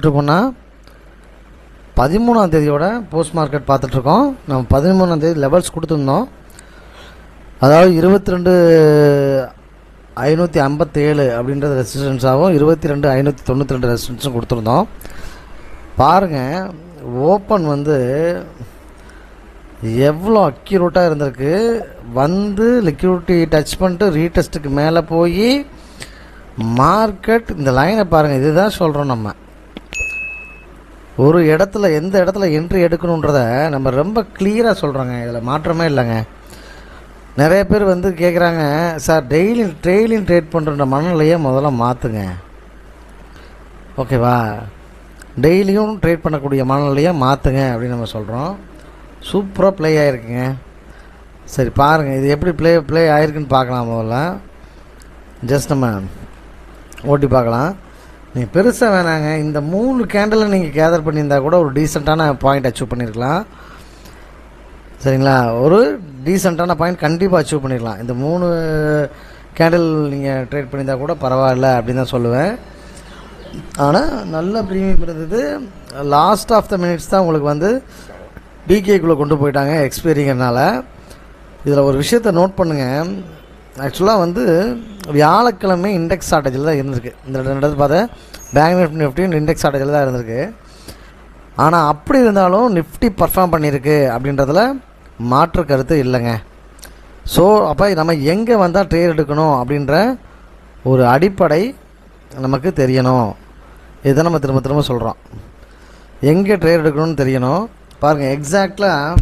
பார்த்துட்ருக்கோன்னா 13ஆம் தேதியோட post market பார்த்துட்ருக்கோம். நம்ம 13ஆம் தேதி லெவல்ஸ் கொடுத்துருந்தோம். அதாவது 22,557 அப்படின்றது ரெசிஸ்டன்ஸாகவும் 22,592 ரெசிஸ்டன்ஸும் கொடுத்துருந்தோம். பாருங்கள், ஓப்பன் வந்து எவ்வளோ அக்யூரேட்டாக இருந்திருக்கு. வந்து லிக்விடிட்டி டச் பண்ணிட்டு ரீடெஸ்ட்டுக்கு மேலே போய் மார்க்கெட் இந்த லைனை பாருங்கள். இதுதான் சொல்கிறோம், நம்ம ஒரு இடத்துல எந்த இடத்துல என்ட்ரி எடுக்கணுன்றத நம்ம ரொம்ப கிளியராக சொல்கிறோங்க. இதில் மாற்றமே இல்லைங்க. நிறைய பேர் வந்து கேட்குறாங்க, சார் டெய்லியும் ட்ரேட் பண்ணுற மனநிலையை முதல்ல மாற்றுங்க, ஓகேவா? டெய்லியும் ட்ரேட் பண்ணக்கூடிய மனநிலையை மாற்றுங்க அப்படின்னு நம்ம சொல்கிறோம். சூப்பராக ப்ளே ஆகிருக்குங்க. சரி பாருங்கள், இது எப்படி ப்ளே ஆகிருக்குன்னு பார்க்கலாம். முதல்ல ஜஸ்ட் நம்ம ஓட்டி பார்க்கலாம். நீங்கள் பெருசாக வேணாங்க, இந்த 3 கேண்டிலை நீங்கள் கேதர் பண்ணியிருந்தால் கூட ஒரு டீசெண்டான பாயிண்ட் அச்சீவ் பண்ணியிருக்கலாம். சரிங்களா? ஒரு டீசெண்டான பாயிண்ட் கண்டிப்பாக அச்சீவ் பண்ணிடலாம். இந்த 3 கேண்டில் நீங்கள் ட்ரேட் பண்ணியிருந்தால் கூட பரவாயில்ல அப்படின்னு தான் சொல்லுவேன். ஆனால் நல்ல ப்ரீமியம் இருந்தது. லாஸ்ட் ஆஃப் த மினிட்ஸ் தான் உங்களுக்கு வந்து டிகேக்குள்ளே கொண்டு போயிட்டாங்க எக்ஸ்பைரிங்கிறனால. இதில் ஒரு விஷயத்தை நோட் பண்ணுங்கள். ஆக்சுவலாக வந்து வியாழக்கிழமை இண்டெக்ஸ் ஷார்ட்டேஜில் தான் இருந்திருக்கு. இந்த இடத்துல பார்த்தா பேங்க் நிஃப்டி இண்டெக்ஸ் ஷார்ட்டேஜில் தான் இருந்திருக்கு. ஆனால் அப்படி இருந்தாலும் நிஃப்டி பர்ஃபார்ம் பண்ணியிருக்கு அப்படின்றதுல மாற்று கருத்து இல்லைங்க. ஸோ அப்போ நம்ம எங்கே வந்தால் ட்ரேட் எடுக்கணும் அப்படின்ற ஒரு அடிப்படை நமக்கு தெரியணும். இதை நம்ம திரும்ப திரும்ப சொல்கிறோம். எங்கே ட்ரேட் எடுக்கணும்னு தெரியணும். பாருங்கள், எக்ஸாக்டாக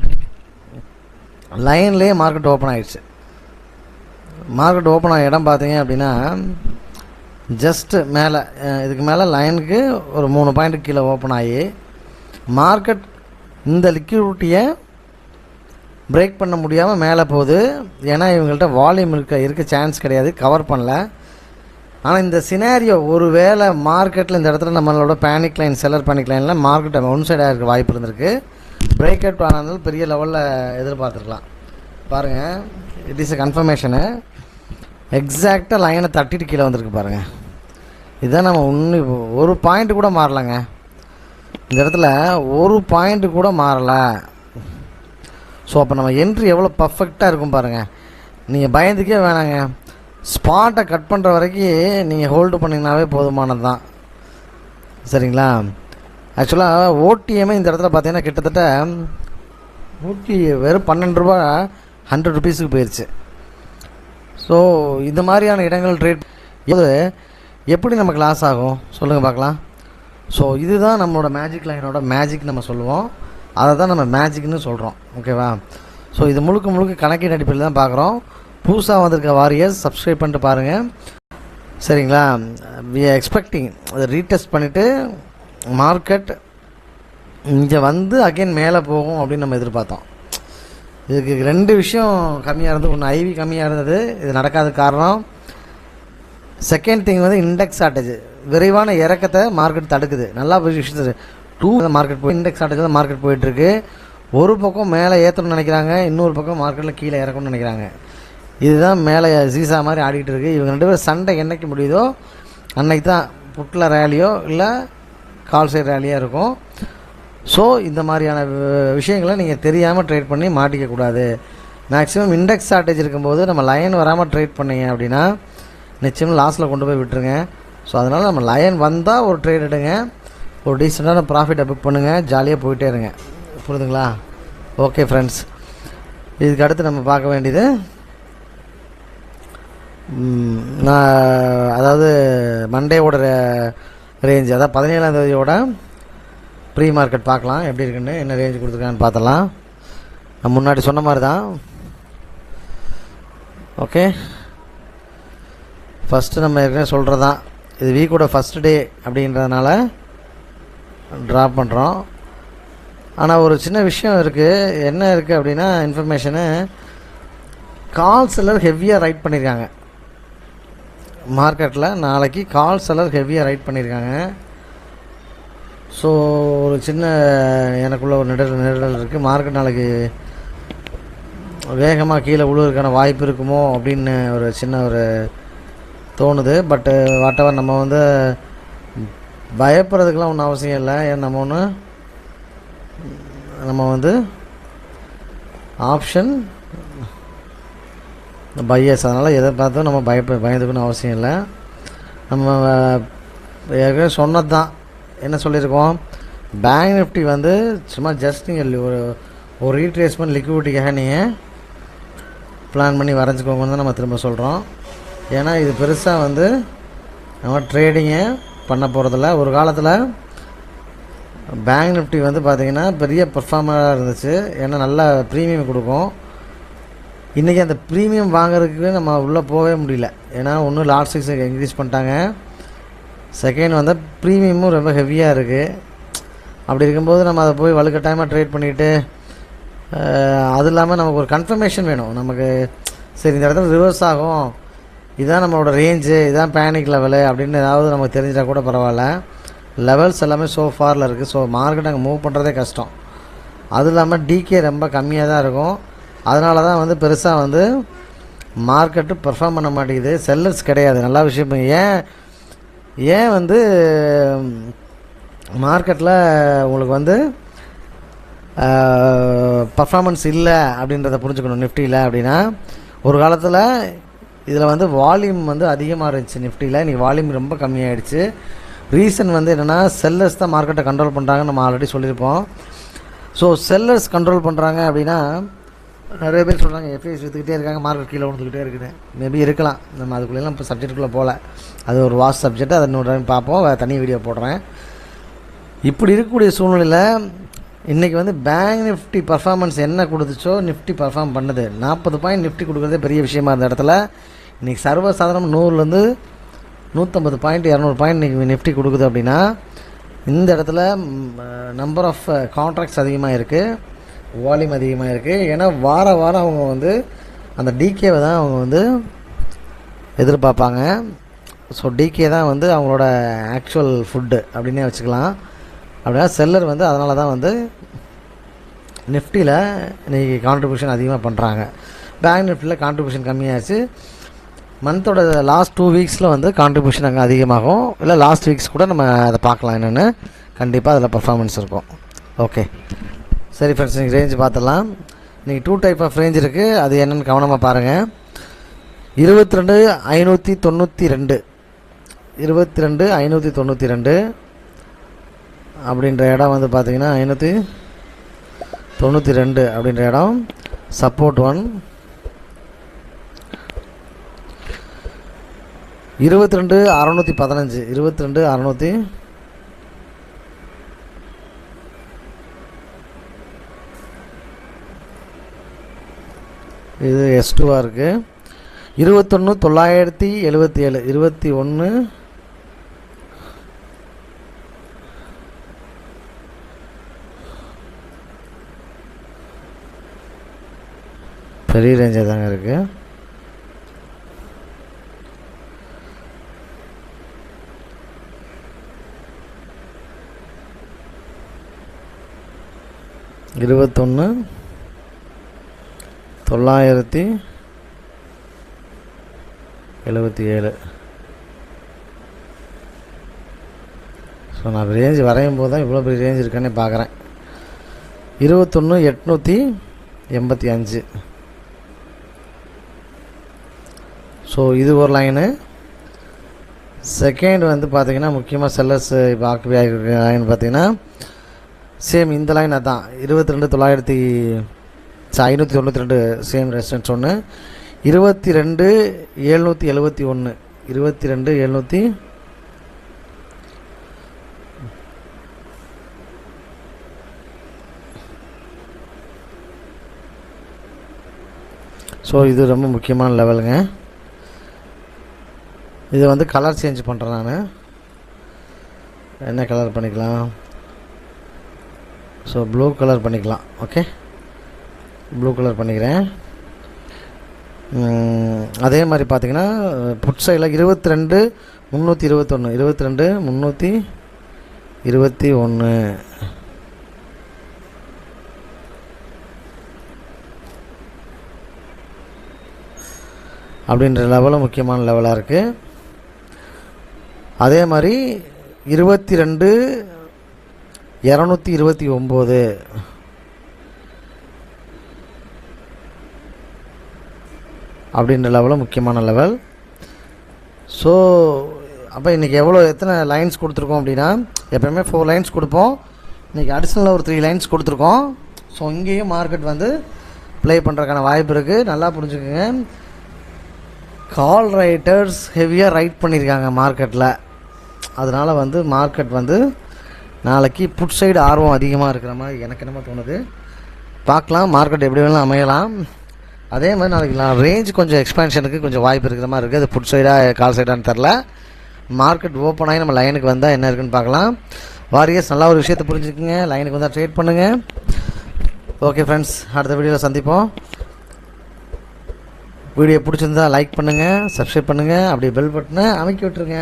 லைன்லேயே மார்க்கெட் ஓப்பன் ஆகிடுச்சு. மார்க்கெட் ஓப்பன் ஆகிய இடம் பார்த்தீங்க அப்படின்னா ஜஸ்ட்டு மேலே, இதுக்கு மேலே லைனுக்கு ஒரு 3 பாயிண்ட்டு கீழே ஓப்பன் ஆகி மார்க்கெட் இந்த லிக்விடிட்டியை பிரேக் பண்ண முடியாமல் மேலே போகுது. ஏன்னா இவங்கள்ட்ட வால்யூம் இருக்க சான்ஸ் கிடையாது, கவர் பண்ணல. ஆனால் இந்த சினாரியோ ஒரு வேளை மார்க்கெட்டில் இந்த இடத்துல நம்மளோட பேனிக் லைன், செல்லர் பேனிக் லைனில் மார்க்கெட் ஒன் சைடாக இருக்க வாய்ப்பு இருந்திருக்கு. பிரேக் அவுட் ஆனாலும் பெரிய லெவலில் எதிர்பார்த்துருக்கலாம். பாருங்கள், இட் இஸ் எ கன்ஃபர்மேஷனு. எக்ஸாக்டாக லைனை தட்டிட்டு கீழே வந்திருக்கு பாருங்கள். இதான் நம்ம ஒரு பாயிண்ட்டு கூட மாறலைங்க. இந்த இடத்துல ஒரு பாயிண்ட்டு கூட மாறலை. ஸோ அப்போ நம்ம என்ட்ரி எவ்வளோ பர்ஃபெக்டாக இருக்கும் பாருங்கள். நீங்கள் பயந்துக்கே வேணாங்க. ஸ்பாட்டை கட் பண்ணுற வரைக்கும் நீங்கள் ஹோல்டு பண்ணிங்கனாவே போதுமானது தான். சரிங்களா? ஆக்சுவலாக ஓடிஎம்மே இந்த இடத்துல பார்த்தீங்கன்னா கிட்டத்தட்ட வெறும் 12 ரூபா 100 ருபீஸுக்கு போயிடுச்சு. ஸோ இந்த மாதிரியான இடங்கள் ட்ரேட் இது எப்படி நமக்கு லாஸ் ஆகும் சொல்லுங்கள் பார்க்கலாம். ஸோ இதுதான் நம்மளோட மேஜிக் லைனோட மேஜிக் நம்ம சொல்லுவோம். அதை தான் நம்ம மேஜிக்னு சொல்கிறோம், ஓகேவா? ஸோ இது முழுக்க கணக்கின் அடிப்படையில் தான் பார்க்குறோம். புதுசாக வந்திருக்க வாரியர்ஸ் சப்ஸ்கிரைப் பண்ணிட்டு பாருங்கள், சரிங்களா? வி ஆர் எக்ஸ்பெக்டிங் அதை ரீடெஸ்ட் பண்ணிவிட்டு மார்க்கெட் இங்கே வந்து அகைன் மேலே போகும் அப்படின்னு நம்ம எதிர்பார்த்தோம். இதுக்கு 2 விஷயம் கம்மியாக இருந்தது. ஒன்று ஐவி கம்மியாக இருந்தது, இது நடக்காத காரணம். செகண்ட் திங் வந்து இண்டெக்ஸ் ஷார்ட்டேஜ், விரைவான இறக்கத்தை மார்க்கெட் தடுக்குது. நல்லா விஷயத்து 2 மார்க்கெட் போய் இண்டெக்ஸ் ஷார்ட்டேஜ் தான் மார்க்கெட் போயிட்டுருக்கு. ஒரு பக்கம் மேலே ஏற்றணும்னு நினைக்கிறாங்க, இன்னொரு பக்கம் மார்க்கெட்டில் கீழே இறக்கணும்னு நினைக்கிறாங்க. இதுதான் மேலே சீசா மாதிரி ஆடிக்கிட்டு இருக்குது. இவங்க 2 பேரும் சண்டை என்னைக்கு முடியுதோ அன்னைக்கு தான் புட்டில் ரேலியோ இல்லை கால் சைடு ரேலியாக இருக்கும். ஸோ இந்த மாதிரியான விஷயங்களை நீங்கள் தெரியாமல் ட்ரேட் பண்ணி மாட்டிக்கக்கூடாது. மேக்ஸிமம் இண்டெக்ஸ் ஷார்ட்டேஜ் இருக்கும்போது நம்ம லைன் வராமல் ட்ரேட் பண்ணிங்க அப்படின்னா நிச்சயம் லாஸில் கொண்டு போய் விட்டுருங்க. ஸோ அதனால் நம்ம லைன் வந்தால் ஒரு ட்ரேட் எடுங்க, ஒரு டீசெண்டான ப்ராஃபிட்டை புக் பண்ணுங்கள், ஜாலியாக போயிட்டே இருங்க. புரியுதுங்களா? ஓகே ஃப்ரெண்ட்ஸ், இதுக்கு அடுத்து நம்ம பார்க்க வேண்டியது அதாவது மண்டேவோட ரேஞ்ச், அதாவது 17ஆம் தேதியோட ப்ரீ மார்க்கெட் பார்க்கலாம் எப்படி இருக்குன்னு, என்ன ரேஞ்சு கொடுத்துருக்கான்னு பார்த்தலாம். நான் முன்னாடி சொன்ன மாதிரி தான். ஓகே, ஃபஸ்ட்டு நம்ம ஏற்கனவே சொல்கிறது தான், இது வீக்கோட ஃபஸ்ட் டே அப்படின்றதுனால ட்ராப் பண்ணுறோம். ஆனால் ஒரு சின்ன விஷயம் இருக்குது. என்ன இருக்குது அப்படின்னா இன்ஃபர்மேஷனு, கால் செல்லர் ஹெவியாக ரைட் பண்ணியிருக்காங்க மார்க்கெட்டில். நாளைக்கு கால் செல்லர் ஹெவியாக ரைட் பண்ணியிருக்காங்க. ஸோ ஒரு சின்ன எனக்குள்ள ஒரு நெருடல் இருக்குது. மார்க்கெட் நாளைக்கு வேகமாக கீழே விழுவதற்கான வாய்ப்பு இருக்குமோ அப்படின்னு ஒரு சின்ன ஒரு தோணுது. பட்டு வாட்டவர் நம்ம வந்து பயப்படுறதுக்கெலாம் ஒன்றும் அவசியம் இல்லை. ஏன் நம்ம வந்து ஆப்ஷன் பையர்ஸ், அதனால் எதை பார்த்தும் நம்ம பயந்துக்கணும்னு அவசியம் இல்லை. நம்ம ஏற்கனவே சொன்னது தான். என்ன சொல்லியிருக்கோம், பேங்க் நிஃப்டி வந்து சும்மா ஜஸ்ட் நீங்கள் ஒரு ரீட்ரேஸ்மெண்ட் லிக்விடிட்டிக்காக நீங்கள் பிளான் பண்ணி வரைஞ்சிக்கோங்கன்னு தான் நம்ம திரும்ப சொல்கிறோம். ஏன்னா இது பெருசாக வந்து நம்ம ட்ரேடிங்கை பண்ண போகிறதில்ல. ஒரு காலத்தில் பேங்க் நிஃப்டி வந்து பார்த்திங்கன்னா பெரிய பர்ஃபார்மராக இருந்துச்சு. ஏன்னா நல்லா ப்ரீமியம் கொடுக்கும். இன்றைக்கி அந்த ப்ரீமியம் வாங்குறதுக்கு நம்ம உள்ளே போகவே முடியல. ஏன்னா ஒன்று லாட் சைஸ் இன்க்ரீஸ் பண்ணிட்டாங்க, செகண்ட் வந்து ப்ரீமியமும் ரொம்ப ஹெவியாக இருக்குது. அப்படி இருக்கும்போது நம்ம அதை போய் வலுக்கட்டாயமாக ட்ரேட் பண்ணிவிட்டு, அது இல்லாமல் நமக்கு ஒரு கன்ஃபர்மேஷன் வேணும். நமக்கு சரி இந்த இடத்துல ரிவர்ஸ் ஆகும், இதுதான் நம்மளோட ரேஞ்சு, இதுதான் பேனிக் லெவலு அப்படின்னு ஏதாவது நமக்கு தெரிஞ்சால் கூட பரவாயில்ல. லெவல்ஸ் எல்லாமே ஸோ ஃபாரில் இருக்குது. ஸோ மார்க்கெட் அங்கே மூவ் பண்ணுறதே கஷ்டம். அது இல்லாமல் டிகே ரொம்ப கம்மியாக தான் இருக்கும். அதனால தான் வந்து பெருசாக வந்து மார்க்கெட்டு பெர்ஃபார்ம் பண்ண மாட்டேங்குது. செல்லர்ஸ் கிடையாது. நல்ல விஷயம். ஏன் வந்து மார்க்கெட்டில் உங்களுக்கு வந்து பர்ஃபார்மன்ஸ் இல்லை அப்படின்றத புரிஞ்சுக்கணும் நிஃப்டியில். அப்படின்னா ஒரு காலத்தில் இதில் வந்து வால்யூம் வந்து அதிகமாக இருந்துச்சு நிஃப்டியில். இன்றைக்கி வால்யூம் ரொம்ப கம்மியாகிடுச்சு. ரீசன் வந்து என்னென்னா, செல்லர்ஸ் தான் மார்க்கெட்டை கண்ட்ரோல் பண்ணுறாங்கன்னு நம்ம ஆல்ரெடி சொல்லியிருப்போம். ஸோ செல்லர்ஸ் கண்ட்ரோல் பண்ணுறாங்க அப்படின்னா நிறைய பேர் சொல்கிறாங்க எஃப்ஐஎஸ் விற்றுக்கிட்டே இருக்காங்க, மார்க்கெட் கீழே விழுந்துக்கிட்டே இருக்குது. மேபி இருக்கலாம். நம்ம அதுக்குள்ளேலாம் இப்போ சப்ஜெக்டுக்குள்ளே போகல. அது ஒரு வாஸ்ட் சப்ஜெக்ட். அதை இன்னொரு டைம் பார்ப்போம், தனி வீடியோ போடுறேன். இப்படி இருக்கக்கூடிய சூழ்நிலையில் இன்றைக்கி வந்து பேங்க் நிஃப்டி பர்ஃபார்மன்ஸ் என்ன கொடுத்துச்சோ நிஃப்டி பர்ஃபார்ம் பண்ணுது. 40 பாயிண்ட் நிஃப்டி கொடுக்குறதே பெரிய விஷயமா இருந்த இடத்துல இன்றைக்கி சர்வசாதாரணம் 100லேருந்து 150 பாயிண்ட் 200 பாயிண்ட் இன்றைக்கி நிஃப்டி கொடுக்குது. அப்படின்னா இந்த இடத்துல நம்பர் ஆஃப் கான்ட்ராக்ட்ஸ் அதிகமாக இருக்குது, வால்யூம் அதிகமாக இருக்குது. ஏன்னா வாரம் அவங்க வந்து அந்த டிகேவை தான் அவங்க வந்து எதிர்பார்ப்பாங்க. ஸோ டிகே தான் வந்து அவங்களோட ஆக்சுவல் ஃபுட்டு அப்படின்னே வச்சுக்கலாம். அப்படின்னா செல்லர் வந்து அதனால தான் வந்து நிஃப்டியில் இன்றைக்கி கான்ட்ரிபியூஷன் அதிகமாக பண்ணுறாங்க. பேங்க் நிஃப்டியில் கான்ட்ரிபியூஷன் கம்மியாகிடுச்சு. மந்தோட லாஸ்ட் 2 வீக்ஸில் வந்து கான்ட்ரிபியூஷன் அங்கே அதிகமாகும். இல்லை லாஸ்ட் வீக்ஸ் கூட நம்ம அதை பார்க்கலாம் என்னென்னு. கண்டிப்பாக அதில் பர்ஃபார்மன்ஸ் இருக்கும். ஓகே சரி ஃப்ரெண்ட்ஸ், இன்றைக்கி ரேஞ்சு பார்த்துடலாம். இன்றைக்கி 2 டைப் ஆஃப் ரேஞ்ச் இருக்குது. அது என்னென்னு கவனமாக பாருங்கள். 22,592 22,592 அப்படின்ற இடம் வந்து பார்த்திங்கன்னா 592 அப்படின்ற இடம் சப்போர்ட் 1. 22,615 22,600 இது S2 இருக்குது. 21,977 21 பெரிய ரேஞ்சாக தாங்க இருக்குது. இருபத்தொன்று 977. ஸோ நான் ரேஞ்ச் வரையும் போது தான் இவ்வளோ பெரிய ரேஞ்ச் இருக்கானே பார்க்குறேன். 21,885. ஸோ இது ஒரு லைனு. செகண்ட் வந்து பார்த்திங்கன்னா முக்கியமாக செல்லர்ஸ் இப்போ ஆக்குபை ஆகிருக்க லைன் பார்த்திங்கன்னா சேம் இந்த லைன் அதான் 22,592 சேம் ரெசிஸ்டன்ஸ் ஒன்று. 22,771 22,700 ஸோ இது ரொம்ப முக்கியமான லெவலுங்க. இது வந்து கலர் சேஞ்ச் பண்ணுறேன் நான். என்ன கலர் பண்ணிக்கலாம்? ஸோ ப்ளூ கலர் பண்ணிக்கலாம். ஓகே, ப்ளூ கலர் பண்ணிக்கிறேன். அதே மாதிரி பார்த்திங்கன்னா புட் சைடில் 22,321 22,321 அப்படின்ற லெவலும் முக்கியமான லெவலாக இருக்குது. அதே மாதிரி 22,229 அப்படின்ற லெவலில் முக்கியமான லெவல். ஸோ அப்போ இன்றைக்கி எத்தனை லைன்ஸ் கொடுத்துருக்கோம் அப்படின்னா, எப்போயுமே 4 லைன்ஸ் கொடுப்போம். இன்றைக்கி அடிஷ்னலாக ஒரு 3 லைன்ஸ் கொடுத்துருக்கோம். ஸோ இங்கேயும் மார்க்கெட் வந்து ப்ளே பண்ணுறதுக்கான வாய்ப்பு இருக்குது. நல்லா புரிஞ்சுக்கோங்க, கால் ரைட்டர்ஸ் ஹெவியாக ரைட் பண்ணியிருக்காங்க மார்க்கெட்டில். அதனால் வந்து மார்க்கெட் வந்து நாளைக்கு புட் சைடு ஆர்வம் அதிகமாக இருக்கிற மாதிரி எனக்கு என்னமோ தோணுது. பார்க்கலாம், மார்க்கெட் எப்படி வேணாலும் அமையலாம். அதே மாதிரி நாளைக்கு ரேஞ்ச் கொஞ்சம் எக்ஸ்பேன்ஷனுக்கு கொஞ்சம் வாய்ப்பு இருக்கிற மாதிரி இருக்குது. அது புட் சைடாக கால் சைடான்னு தெரில. மார்க்கெட் ஓப்பன் ஆகி நம்ம லைனுக்கு வந்தால் என்ன இருக்குன்னு பார்க்கலாம். வாரியர்ஸ் நல்லா ஒரு விஷயத்தை புரிஞ்சுக்குங்க, லைனுக்கு வந்தால் ட்ரேட் பண்ணுங்கள். ஓகே ஃப்ரெண்ட்ஸ், அடுத்த வீடியோவில் சந்திப்போம். வீடியோ பிடிச்சிருந்தா லைக் பண்ணுங்கள், சப்ஸ்கிரைப் பண்ணுங்கள், அப்படியே பெல் பட்டனை அமைக்கி விட்டுருங்க.